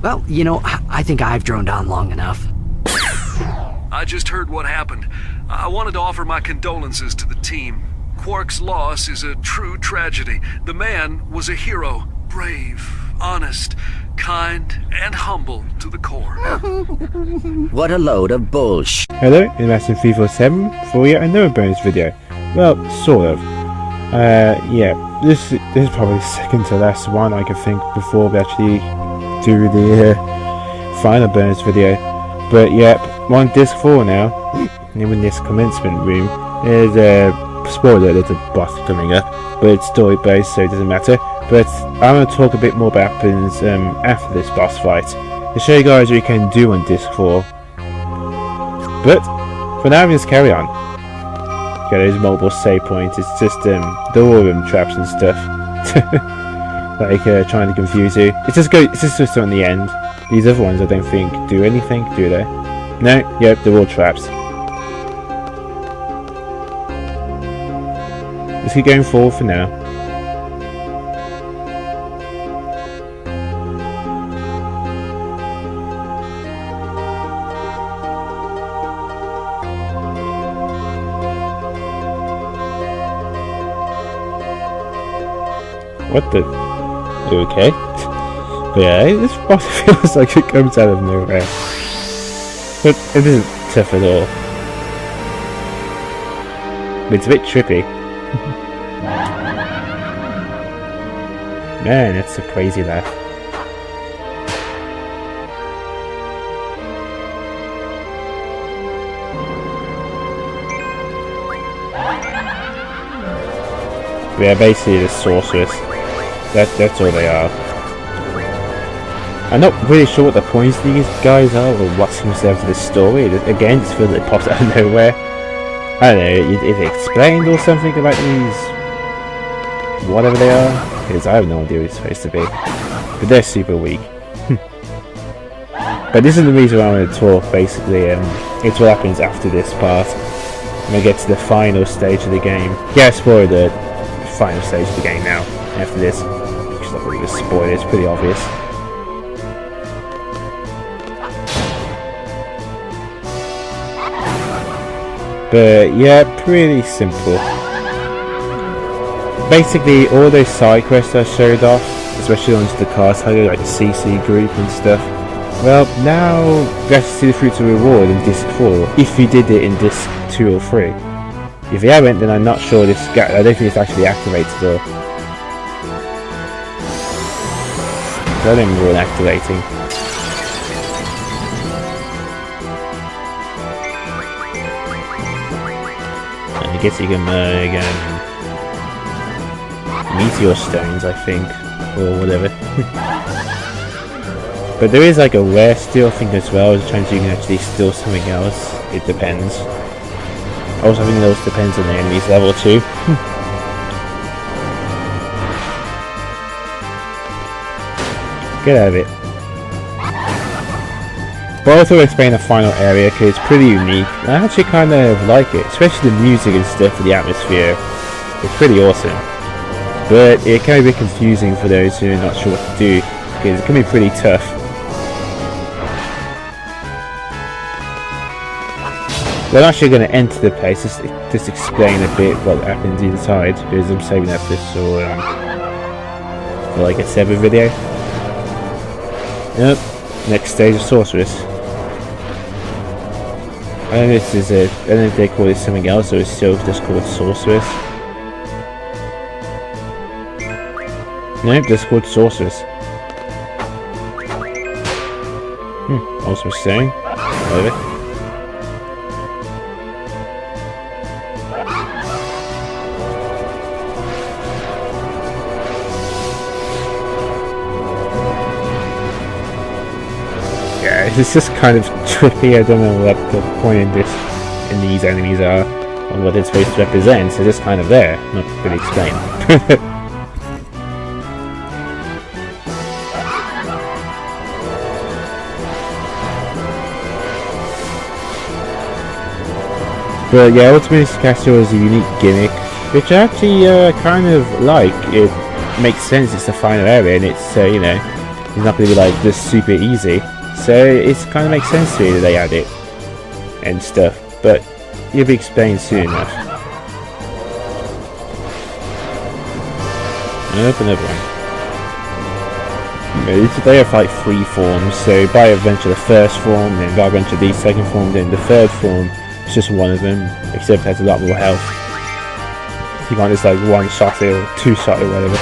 Well, you know, I think I've droned on long enough. I just heard what happened. I wanted to offer my condolences to the team. Quark's loss is a true tragedy. The man was a hero. Brave, honest, kind, and humble to the core. What a load of bullshit. Hello, Ultimecias347 for yet another bonus video. Well, sort of. Yeah, this is probably second to last one I can think before we actually do the final bonus video. But yeah, we're on disc 4 now. And in this commencement room, there's a spoiler, there's a boss coming up, but it's story based, so it doesn't matter. But I'm going to talk a bit more about what happens after this boss fight to show you guys what you can do on disc 4. But for now, we just carry on. Get those multiple save points. It's just they're all traps and stuff, like trying to confuse you. It's just on the end. These other ones I don't think do anything, do they? No, yep, they're all traps. Let's keep going forward for now. What the? You okay? But yeah, this boss feels like it comes out of nowhere. But it isn't tough at all. But it's a bit trippy. Man, that's a crazy laugh. Yeah, basically the sorceress. That's all they are. I'm not really sure what the points of these guys are or what's himself to the story. Again, it just feels like it pops out of nowhere. I don't know, if it explained or something about these, whatever they are, because I have no idea what it's supposed to be. But they're super weak. But this is the reason why I want to talk, basically. It's what happens after this part. When I get to the final stage of the game. Yeah, spoil the final stage of the game now, after this. It's not really a spoiler, it's pretty obvious. But yeah, pretty simple. Basically, all those side quests I showed off, especially onto the card title, like the CC group and stuff. Well, now you have to see the fruits of reward in disc 4, if you did it in disc 2 or 3. If you haven't, then I'm not sure this. I don't think it's actually activated though. So I don't remember it activating. I guess you can meteor stones, I think, or whatever. But there is like a rare steal thing as well. As chance you can actually steal something else. It depends. Also, I think those depends on the enemy's level too. Get out of it. But I'll also explain the final area because it's pretty unique. I actually kind of like it, especially the music and stuff for the atmosphere. It's pretty awesome. But it can be a bit confusing for those who are not sure what to do because it can be pretty tough. But I'm actually going to enter the place, just explain a bit what happens inside because I'm saving that for like a separate video. Yep, next stage of sorceress. I don't know if this is I don't know if they call it something else or it's still just called sorceress. Nope, just called sorceress. Also stone. Whatever. Yeah, it's just kind of trippy. I don't know what the point in these enemies are and what it's supposed to represent. So just kind of there, not really explained. But yeah, Ultimecia is a unique gimmick, which I actually kind of like. It makes sense. It's the final area, and it's you know, It's not going to be like just super easy. So it kind of makes sense to me that they add it and stuff. But you'll be explained soon enough. Another one. They have like 3 forms, so by adventure the first form, then by adventure the second form, then the third form. It's just one of them, except it has a lot more health. You can't just like one shot it or 2 shot it or whatever.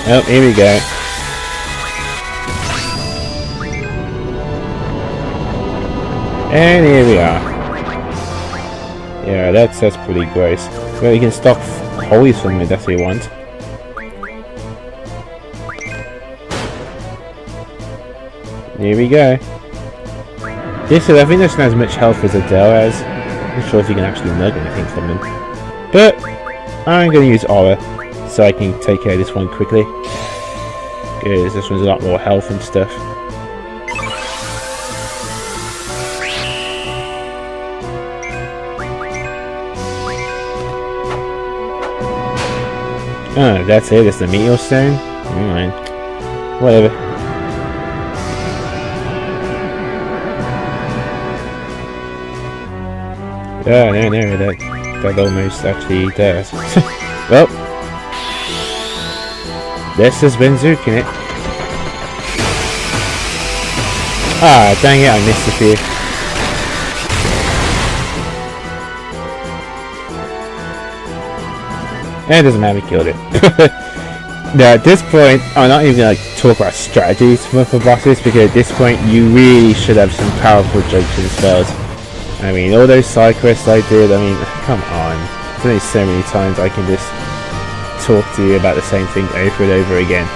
Oh, here we go. And here we are. Yeah, that's pretty gross. Well, you can stock holies from it if you want. Here we go. This I think this has as much health as Adele has. I'm not sure if you can actually nug anything from them. But I'm going to use Aura so I can take care of this one quickly. Because this one's a lot more health and stuff. Oh, that's it. That's the meteor stone. Alright. Whatever. Oh, no, that almost actually does. Well, this has been Zuking it. Ah, dang it, I missed a few. It doesn't matter, we killed it. Now, at this point, I'm not even going to talk about strategies for bosses, because at this point, you really should have some powerful junction spells. I mean, all those side quests I did, I mean, come on. There's only so many times I can just talk to you about the same thing over and over again.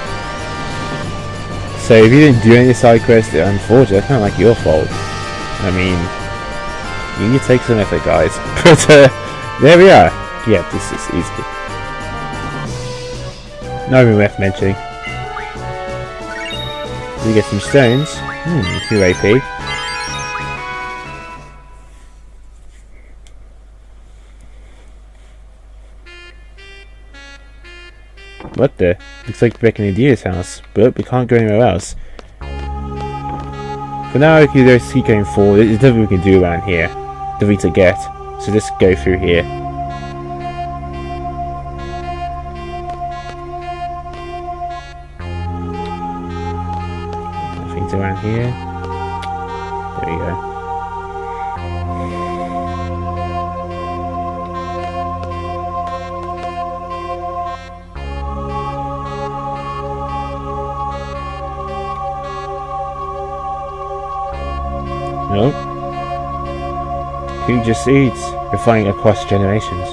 So if you didn't do any side quests, unfortunately, it's not like your fault. I mean, you need to take some effort, guys. But there we are. Yeah, this is easy. Not even worth mentioning. We get some stones. 2 AP. What the? Looks like back in India's house, but we can't go anywhere else. For now, we can just keep going forward. There's nothing we can do around here. Nothing to get. So just go through here. Nothing's around here. There we go. Nope. Who just eats? Refining across generations.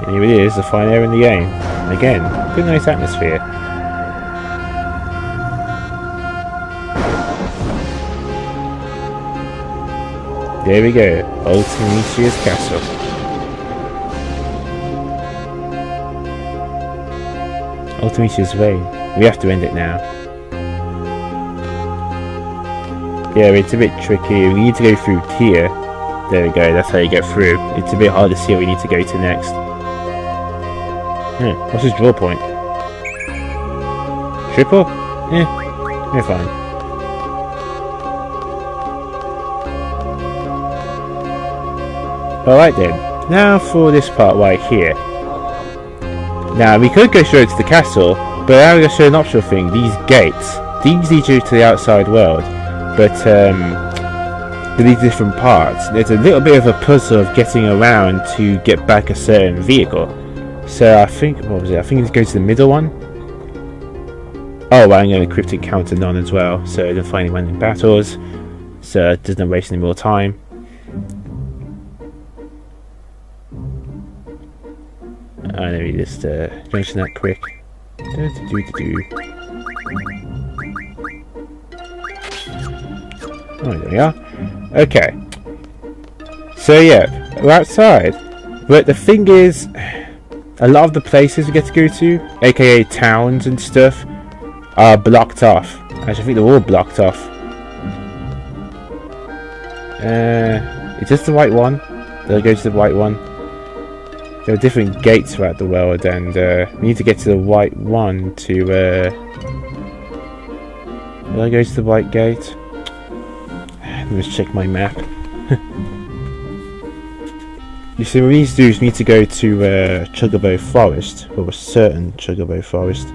And here it is, the fine air in the game. And again, good nice atmosphere. There we go, Ultimecias castle. Ultimecias reign. We have to end it now. Yeah, it's a bit tricky. We need to go through here. There we go, that's how you get through. It's a bit hard to see where we need to go to next. What's his draw point? Triple? Yeah, fine. Alright then, now for this part right here. Now, we could go straight to the castle, but I'm going to show an optional thing. These gates, these lead you to the outside world, but they lead different parts. There's a little bit of a puzzle of getting around to get back a certain vehicle. So I think, what was it? I think it goes to the middle one. Oh, well, I'm going to cryptic counter none as well, so I don't find anyone in battles, so it doesn't waste any more time. Let me just mention that quick. Oh, there we are. Okay. So yeah, we're outside. But the thing is, a lot of the places we get to go to, aka towns and stuff, are blocked off. Actually, I think they're all blocked off. Is this the right one? Did I go to the right one? There are different gates throughout the world, and we need to get to the right one to... Did I go to the right gate? Let me just check my map. You see, what we need to do is we need to go to Chocobo Forest, or a certain Chocobo Forest.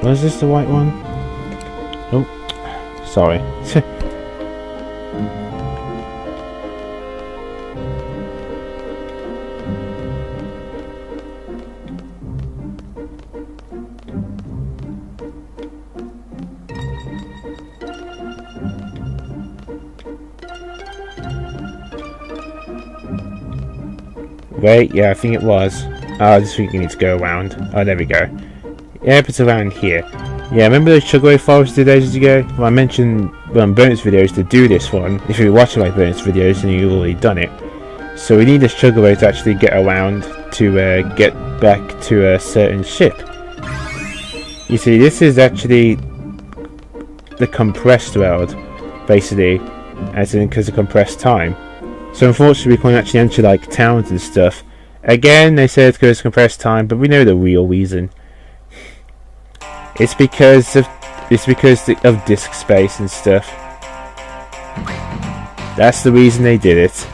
Was this the right one? Oh, sorry. Wait, yeah, I think it was. Oh, I just think you need to go around. Oh, there we go. Yep, it's around here. Yeah, remember those Chocobo Forests 2 days ago? Well, I mentioned on bonus videos to do this one. If you're watching my bonus videos, then you've already done it. So we need this Chocobo to actually get around to get back to a certain ship. You see, this is actually the compressed world, basically, as in because of compressed time. So unfortunately we can't actually enter like towns and stuff. Again, they say it's because of compressed time, but we know the real reason. It's because of disk space and stuff. That's the reason they did it.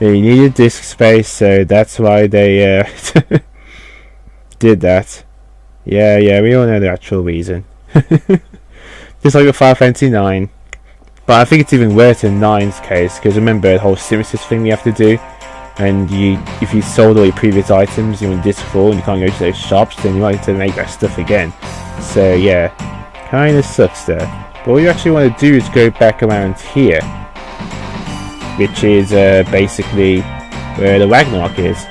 They needed disk space, so that's why they did that. Yeah, we all know the actual reason. Just like with Final Fantasy 9. But I think it's even worse in 9's case, because remember the whole synthesis thing we have to do, and if you sold all your previous items, you're on disc 4 and you can't go to those shops, then you might have to make that stuff again. So yeah, kinda sucks there. But what you actually want to do is go back around here, which is basically where the Ragnarok is.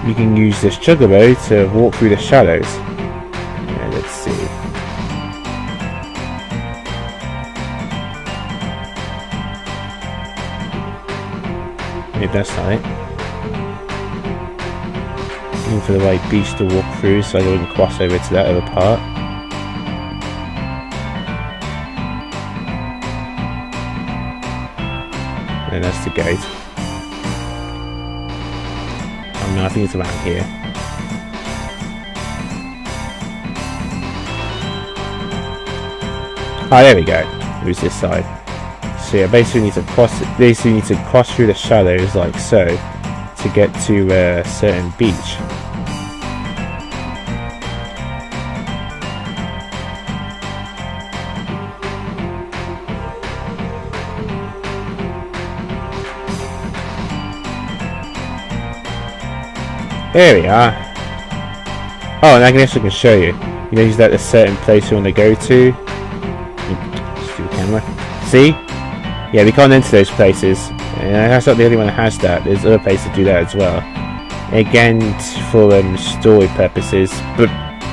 You can use this Chocobo to walk through the shadows. Yeah, let's see. Maybe that's not it. Looking for the right beach to walk through so I can cross over to that other part. And that's the gate. Oh no, I think it's around here. Oh, there we go. It was this side. So yeah, basically need to cross through the shadows like so to get to a certain beach. There we are. Oh, and I guess I can show you. You know, is that a certain place you want to go to? Just do the camera. See? Yeah, we can't enter those places. That's not the only one that has that. There's other places to do that as well. Again, for story purposes, but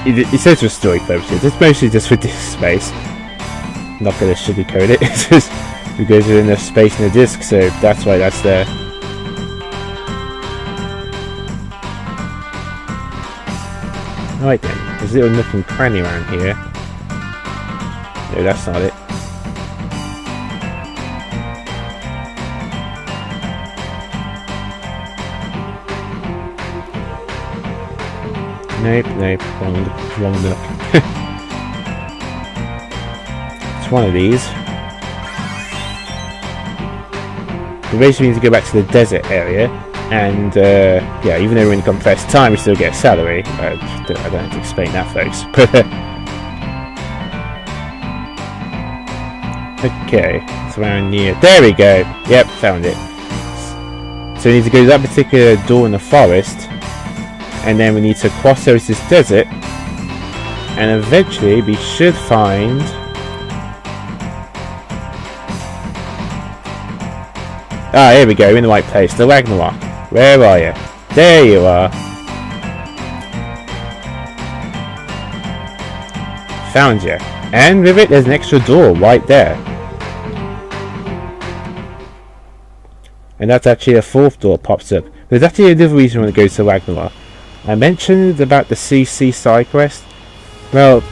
it says for story purposes. It's mostly just for disk space. I'm not going to sugarcoat it. It's just because there's enough space in the disk, so that's why that's there. Right then, there's a little nook and cranny around here. No, that's not it. Nope, wrong nook. It's one of these. We basically need to go back to the desert area, and yeah, even though we're in compressed time, we still get a salary. I don't have to explain that, folks. Okay, it's around near. There we go. Yep, found it. So we need to go to that particular door in the forest. And then we need to cross over this desert, and eventually we should find here we go, we're in the right place, the Ragnarok. Where are you? There you are. Found you. And with it there's an extra door right there. and that's actually a 4th door pops up. There's actually another reason when it goes to Ragnarok. I mentioned about the CC side quest. Well,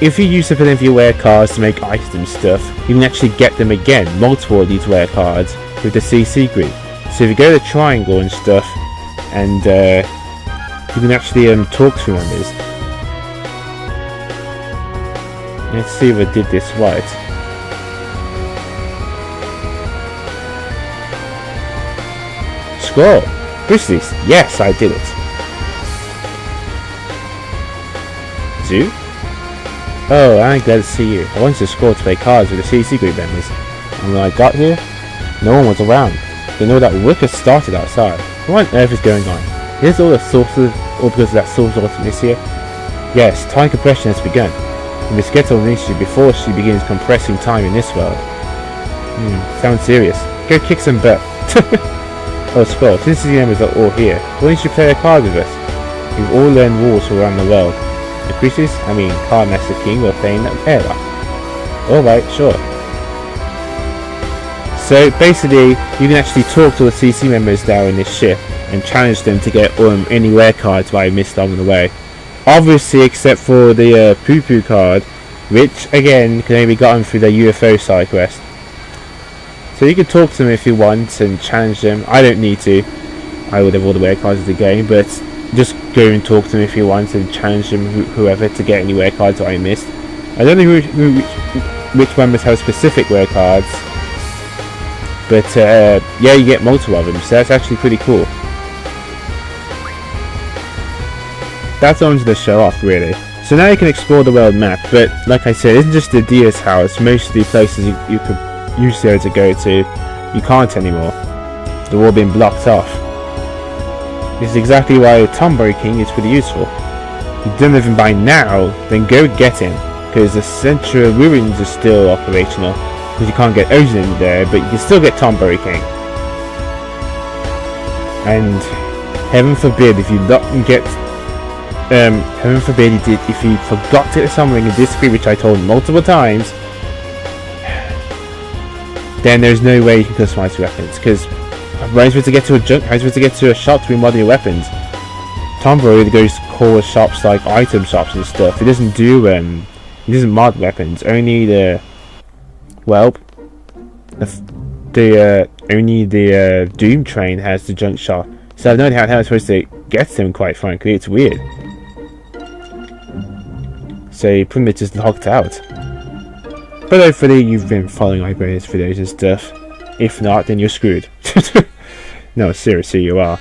if you use some of your rare cards to make item stuff, you can actually get them again, multiple of these rare cards, with the CC group. So if you go to Triangle and stuff, and you can actually talk to members. Let's see if I did this right. Squall! Grizzlies! Yes, I did it. Zoo? Oh, I'm glad to see you. I wanted to score to play cards with the CC group members. And when I got here, no one was around. You know that ruckus started outside. What on earth is going on? Is all the sorceress, all because of that sorceress Ultimecia? Yes, time compression has begun. We must get on the issue before she begins compressing time in this world. Sounds serious. Go kick some butt. Oh, Squall, since the members are all here, why don't you play a card with us? We've all learned rules from around the world. The creatures, Card Master King, were playing that airlock. Alright, sure. So basically, you can actually talk to the CC members down in this ship and challenge them to get any rare cards that I missed along the way. Obviously, except for the Poo Poo card, which again can only be gotten through the UFO side quest. So you can talk to them if you want and challenge them. I don't need to. I would have all the rare cards of the game, but just go and talk to them if you want and challenge them, whoever, to get any rare cards that I missed. I don't know which members have specific rare cards, but yeah, you get multiple of them, so that's actually pretty cool. That's on to the show off, really. So now you can explore the world map, but like I said, it isn't just the Dia's house. Most of the places you could used to go to, you can't anymore. They're all been blocked off. This is exactly why Tomboy King is pretty useful. If you've done anything by now, then go get him, because the Central Ruins are still operational, because you can't get Odin in there, but you can still get Tomboy King. And heaven forbid if you don't get heaven forbid if you forgot to get something in this screen, which I told multiple times, then there's no way you can customize your weapons, because how are you supposed to get to a junk? How are you supposed to get to a shop to remodel your weapons? Tomboy goes to core shops like item shops and stuff. He doesn't do he doesn't mod weapons. Only the only the Doom Train has the junk shop. So I have no idea how I'm supposed to get to them. Quite frankly, it's weird. So you pretty much just locked out. But hopefully you've been following my bonus videos and stuff. If not, then you're screwed. No, seriously, you are.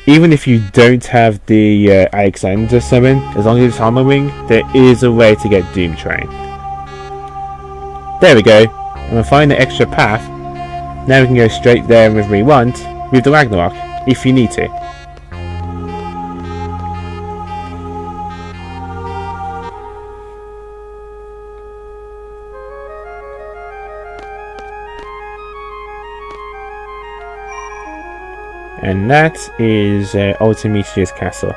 Even if you don't have the Alexander summon, as long as it's Armor Ring, there is a way to get Doom Train. There we go. I'm gonna find the extra path. Now we can go straight there wherever we want with the Ragnarok, if you need to. And that is Ultimecias castle.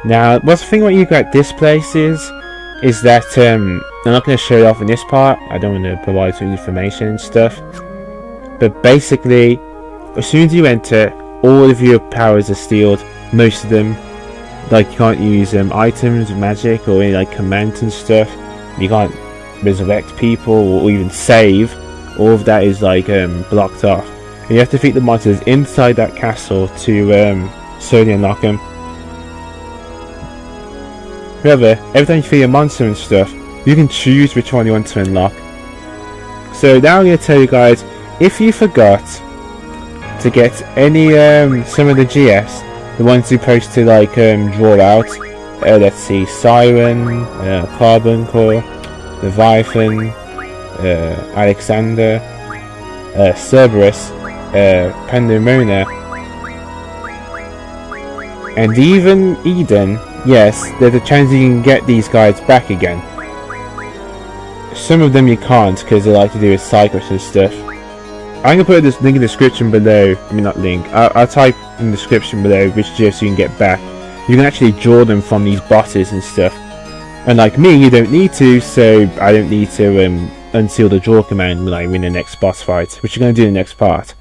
Now, what's the thing about you got this place is that I'm not going to show it off in this part. I don't want to provide some information and stuff. But basically, as soon as you enter, all of your powers are sealed. Most of them, like you can't use items, magic, or any like commands and stuff. You can't resurrect people or even save. All of that is like blocked off. You have to defeat the monsters inside that castle to slowly unlock them. However, every time you defeat a monster and stuff, you can choose which one you want to unlock. So now I'm going to tell you guys, if you forgot to get any some of the GS, the ones you're supposed to like draw out, let's see, Siren, Carbon Core, Leviathan, Alexander, Cerberus, Pandemona, and even Eden, yes, there's a chance you can get these guys back again. Some of them you can't because they like to do with sidequests and stuff. I'm gonna put this link in the description below. I mean, not link. I'll type in the description below which GFs you can get back. You can actually draw them from these bosses and stuff. And like me, you don't need to, so I don't need to unseal the draw command when I win the next boss fight, which you're gonna do in the next part.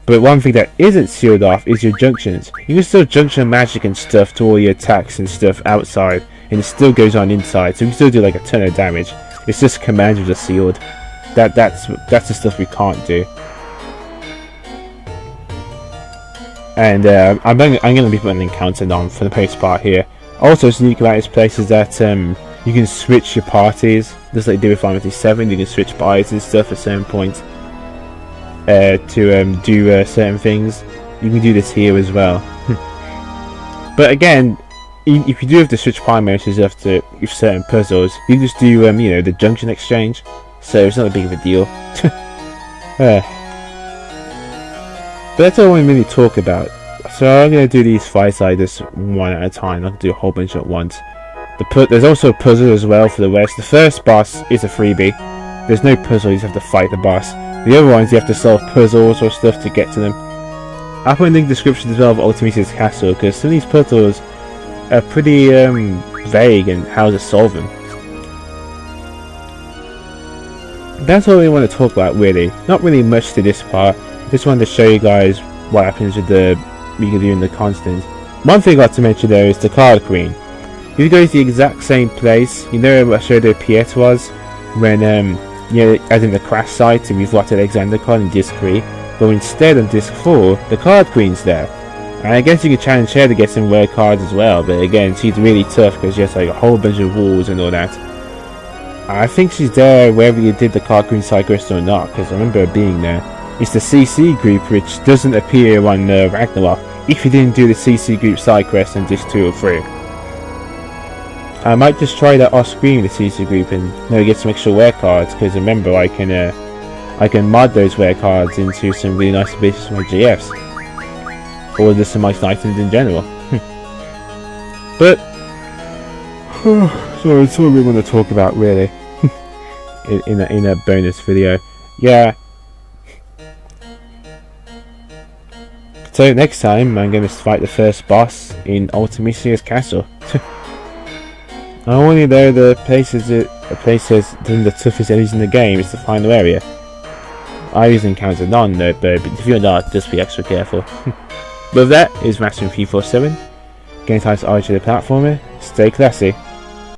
But one thing that isn't sealed off is your junctions. You can still junction magic and stuff to all your attacks and stuff outside, and it still goes on inside, so you can still do like a ton of damage. It's just commanders are sealed. That's the stuff we can't do. And I'm going to be putting an encounter on for the most part here. Also, unique about this place is that you can switch your parties, just like you do with Final Fantasy 7. You can switch parties and stuff at certain points to do certain things. You can do this here as well. But again, if you do have to switch party modes after with certain puzzles, you just do you know, the junction exchange, so it's not a big of a deal. But that's all we really talk about. So I'm going to do these fights like this one at a time. I'll do a whole bunch at once. There's also a puzzle as well for the rest. The first boss is a freebie. There's no puzzle, you just have to fight the boss. The other ones you have to solve puzzles or stuff to get to them. I'll put in the description as well of Ultimecia's castle, because some of these puzzles are pretty vague in how to solve them. That's all we want to talk about really. Not really much to this part. Just wanted to show you guys what happens with you can do in the constants. One thing I got to mention though is the card queen. If you go to the exact same place, you know what I showed you Piet was when you know, as in the crash site, and we've got Alexander card in disc 3, but instead on disc 4 the card queen's there. And I guess you could challenge her to get some rare cards as well, but again she's really tough because she has like a whole bunch of walls and all that. I think she's there wherever you did the card queen sidequest or not, because I remember her being there. It's the CC group, which doesn't appear on Ragnarok if you didn't do the CC group sidequest in disc 2 or 3. I might just try that off screen with the CC group and get some extra rare cards, because remember I can mod those rare cards into some really nice abilities for my GFs, or just some nice items in general. But so it's all we want to talk about really in a bonus video. Yeah. So next time I'm going to fight the first boss in Ultimecia's castle. I only know the place is the toughest enemies in the game is the final area. I usually encounter none though, but if you're not, just be extra careful. With that is Mastering 347. Game times RG the platformer. Stay classy.